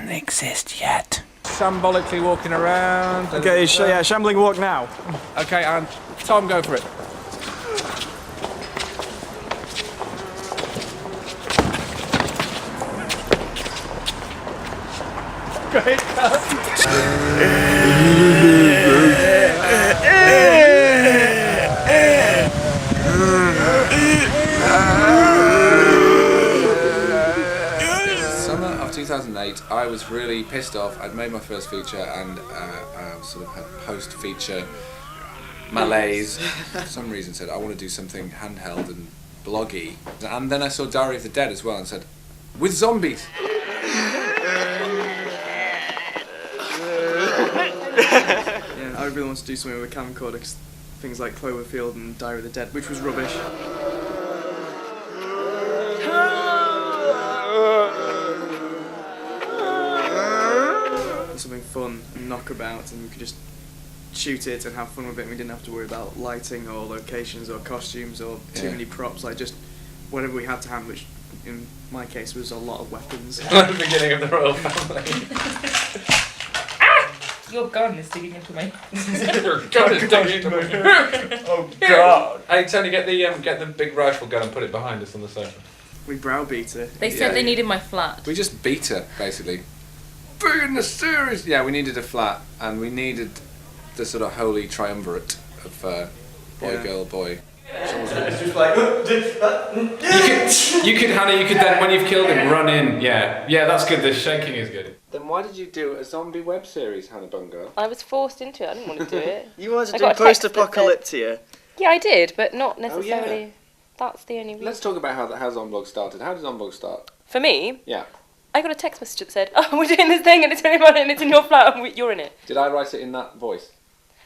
doesn't exist yet. Shambolically walking around. Okay, yeah, shambling walk now. Okay, and Tom, go for it. Great. Summer of 2008, I was really pissed off. I'd made my first feature and I sort of had post-feature malaise. For some reason said I want to do something handheld and bloggy. And then I saw Diary of the Dead as well and said, with zombies. Yeah, I really wanted to do something with a camcorder because things like Cloverfield and Diary of the Dead, which was rubbish. Something fun and knockabout, and we could just shoot it and have fun with it, and we didn't have to worry about lighting or locations or costumes or too many props, like just whatever we had to hand, which in my case was a lot of weapons. Like the beginning of the royal family. Your gun is digging into me. Your gun is digging into me. Oh God! Hey Tony, get the big rifle gun and put it behind us on the sofa. We browbeat her. They said they needed my flat. We just beat her, basically. Big in the series! Yeah, we needed a flat, and we needed the sort of holy triumvirate of boy, girl, boy. It's just like... You could, Hannah, you could then, when you've killed him, run in. Yeah, that's good. The shaking is good. Then why did you do a zombie web series, Hannah Bungar? I was forced into it. I didn't want to do it. You wanted to I do got a text that post-apocalyptia. Yeah, I did, but not necessarily. That's the only reason. Let's talk about how Zomblog started. How did Zomblog start? For me, Yeah. I got a text message that said, "Oh, we're doing this thing, and it's really fun, and it's in your flat, and you're in it." Did I write it in that voice?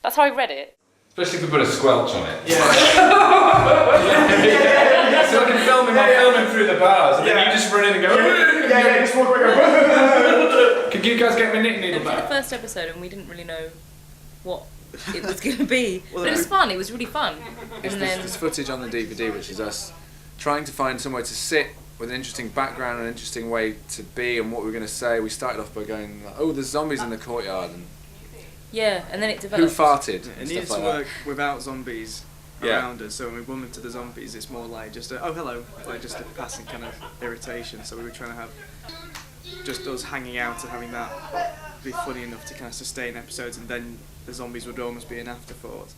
That's how I read it. Especially if we put a squelch on it. Yeah. So I can film him through the bars, and then you just run in and go... Yeah, just walk away. Could you guys get me knitting needle It was the back? first episode and we didn't really know what it was going to be. But it was fun, it was really fun. There's footage on the DVD which is us trying to find somewhere to sit with an interesting background, an interesting way to be and what we were going to say. We started off by going, oh, there's zombies in the courtyard. And yeah, and then it who developed. farted? It and needed stuff to like work without zombies Yeah. around us, so when we bump into the zombies, it's more like just a, oh hello, like just a passing kind of irritation. So we were trying to have just us hanging out and having that be funny enough to kind of sustain episodes, and then the zombies would almost be an afterthought.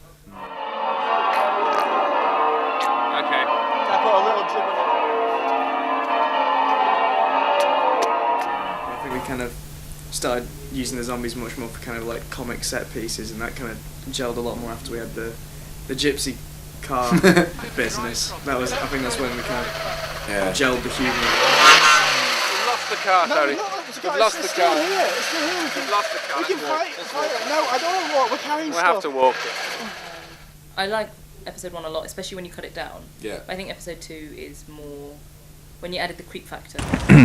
Okay. I put a little jib on it. I think we kind of started using the zombies much more for kind of like comic set pieces, and that kind of gelled a lot more after we had the gypsy car business. That was, I think that's when we kind of gelled the humour. We've lost the car, Tony. We've lost the car. It's still here. We've lost the car. We can fight it. No, I don't want to walk. We're carrying We'll stuff. have to walk. I like episode 1 a lot, especially when you cut it down. Yeah. I think episode 2 is more when you added the creep factor.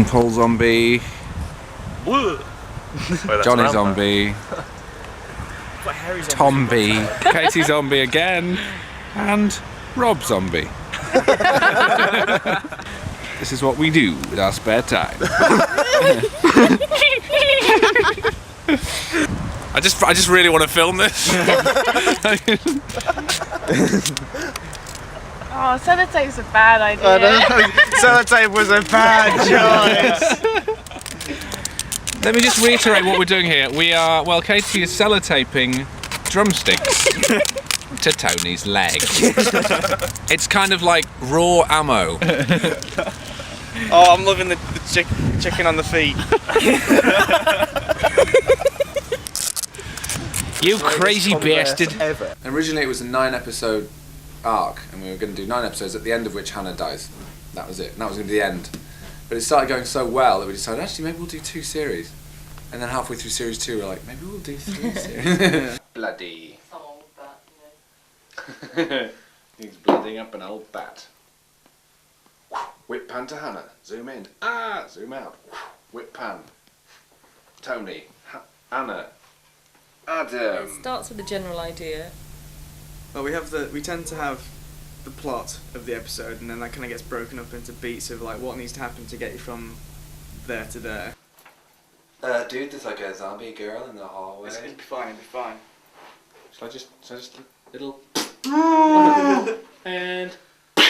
Paul Zombie, Johnny Zombie, Tom B, Katie Zombie again, and Rob Zombie. This is what we do with our spare time. I just really want to film this. Oh, sellotape's a bad idea. Sellotape was a bad choice. Let me just reiterate what we're doing here. We are, well, Katie is sellotaping drumsticks to Tony's leg. It's kind of like raw ammo. Oh, I'm loving the chicken on the feet. You crazy bastard. Originally it was a 9-episode arc, and we were going to do 9 episodes, at the end of which Hannah dies. That was it. And that was going to be the end. But it started going so well that we decided, actually, maybe we'll do 2 series. And then halfway through series 2, we're like, maybe we'll do 3 series. Bloody. Some old bat, you know. He's blooding up an old bat. Whip pan to Hannah. Zoom in. Zoom out. Whip pan. Tony. Anna. Adam. It starts with a general idea. Well, we tend to have the plot of the episode, and then that kind of gets broken up into beats of like what needs to happen to get you from there to there. Dude, there's like a zombie girl in the hallway. It'll be fine, it'll be fine. Shall I just little... and...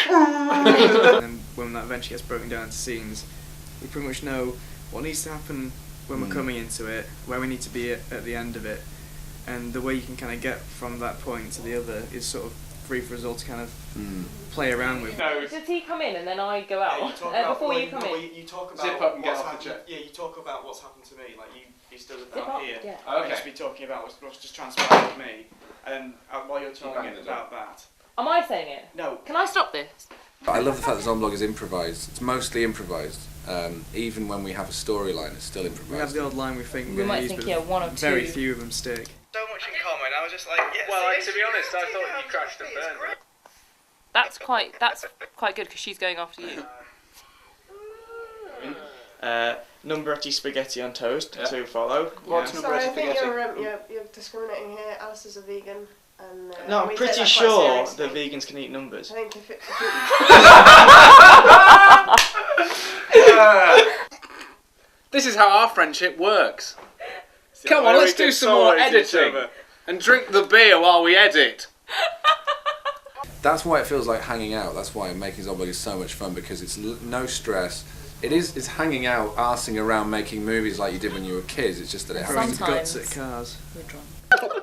And when that eventually gets broken down into scenes, we pretty much know what needs to happen when we're coming into it, where we need to be at the end of it, and the way you can kind of get from that point to the other is sort of free for us all to kind of play around with. Does he come in and then I go out before you come in? You talk about Zip up and get what's off the happened. chair. Yeah, you talk about what's happened to me. Like you stood Zip about up, here. yeah. I'll just be talking about what's just transpired with me, and while you're telling it about that. Am I saying it? No. Can I stop this? I love the fact that Zomblog is improvised. It's mostly improvised. Even when we have a storyline, it's still improvised. We have the odd line we think We we're might use, think, but yeah, one or very two. few of them stick. So much in common. I was just like, yeah. Well, to be honest, I thought you crashed and burned. That's quite good because she's going after you. Numbretti spaghetti on toast to follow. What's Sorry, I think you're discriminating here. Alice is a vegan. And, No, I'm we take pretty that quite sure seriously. that vegans can eat numbers. I think if it... This is how our friendship works. Come on, let's do some more editing and drink the beer while we edit. That's why it feels like hanging out. That's why making Zomblog is so much fun, because it's no stress. It's hanging out, arsing around, making movies like you did when you were kids. It's just that it happens. Throwing guts at cars. We're drunk. Hold on.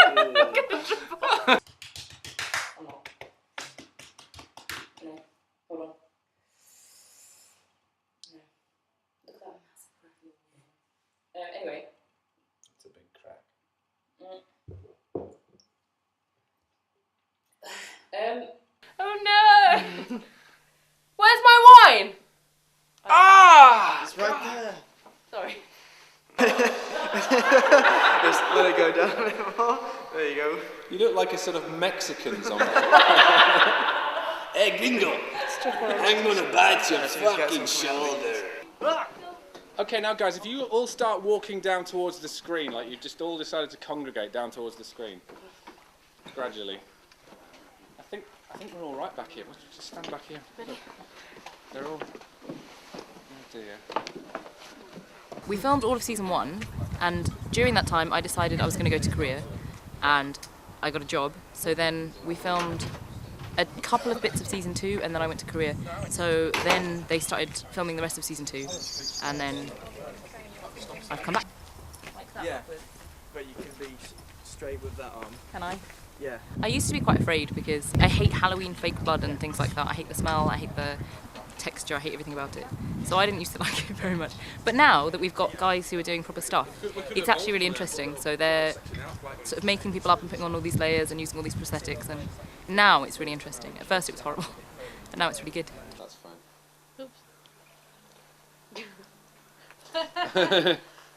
Look at that massive crack in your ear. Anyway. It's a big crack. Oh no! Where's my wine? It's right there. Sorry. Just let it go down a bit more. There you go. You look like a sort of Mexican zombie. Hey, gringo! I'm gonna bite your fucking shoulder. Okay, now guys, if you all start walking down towards the screen, like you've just all decided to congregate down towards the screen, gradually. I think we're all right back here. We'll just stand back here. Look. They're all... Oh dear. We filmed all of season 1, and during that time I decided I was going to go to Korea, and I got a job. So then we filmed a couple of bits of season 2, and then I went to Korea. So then they started filming the rest of season 2, and then I've come back. Like that. Yeah, but you can be straight with that arm. Can I? Yeah. I used to be quite afraid because I hate Halloween fake blood and things like that. I hate the smell, I hate the texture, I hate everything about it. So I didn't used to like it very much. But now that we've got guys who are doing proper stuff, it's actually really interesting. So they're sort of making people up and putting on all these layers and using all these prosthetics, and now it's really interesting. At first it was horrible, but now it's really good. That's fine.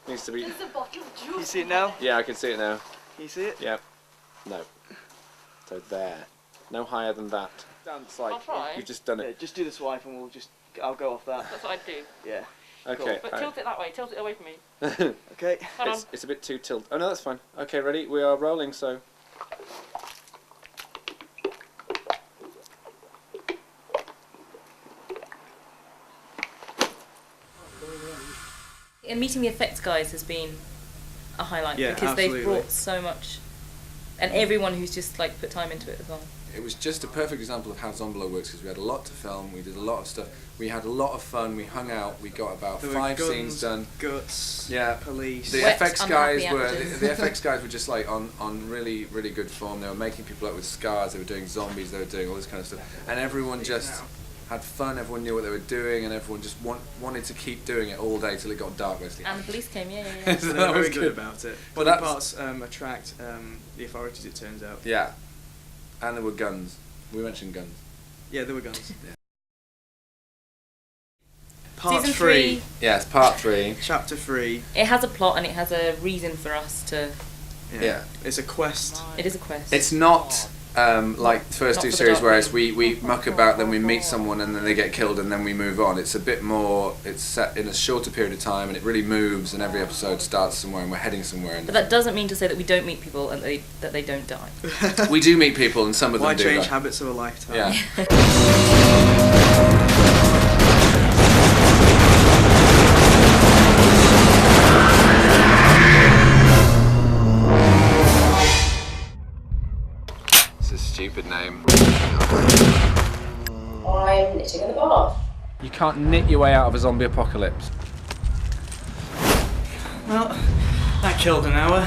Needs to be... It's a bottle of juice. You see it now? Yeah, I can see it now. Can you see it? Yep. No. So there. No higher than that. It's like I'll try. you've just done Yeah, it. just do the swipe and I'll go off that. That's what I'd do. Yeah. Okay. But tilt it that way, tilt it away from me. Okay. Hold on. It's a bit too tilt. Oh no, that's fine. Okay, ready? We are rolling, so... And meeting the effects guys has been a highlight, Yeah, because absolutely. they've brought so much, and everyone who's just like put time into it as well. It was just a perfect example of how Zomblog works, because we had a lot to film, we did a lot of stuff, we had a lot of fun, we hung out, we got about There were 5 guns, scenes done. Guts. Yeah. Police. The Wet, FX guys unhappy were actors. the FX guys were just like on really good form. They were making people up with scars. They were doing zombies. They were doing all this kind of stuff, and everyone just had fun. Everyone knew what they were doing, and everyone just wanted to keep doing it all day till it got dark. Basically. And the police came, yeah. So They're that was very good about it. But Body that's- parts attract the authorities, it turns out. Yeah, and there were guns. We mentioned guns. Yeah, there were guns. Yeah. Part Season 3. 3, Yes, part 3. Chapter 3. it has a plot and it has a reason for us to... Yeah. It's a quest. It is a quest. It's not like the first Not 2 for the series, dark whereas room. we muck about, then we meet someone, and then they get killed, and then we move on. It's a bit more. It's set in a shorter period of time, and it really moves. And every episode starts somewhere, and we're heading somewhere. And But that doesn't mean to say that we don't meet people and that they don't die. we do meet people, and some of them Why do. change die. habits of a lifetime? Yeah. It's a stupid name. I'm knitting in the bath. You can't knit your way out of a zombie apocalypse. Well, that killed an hour.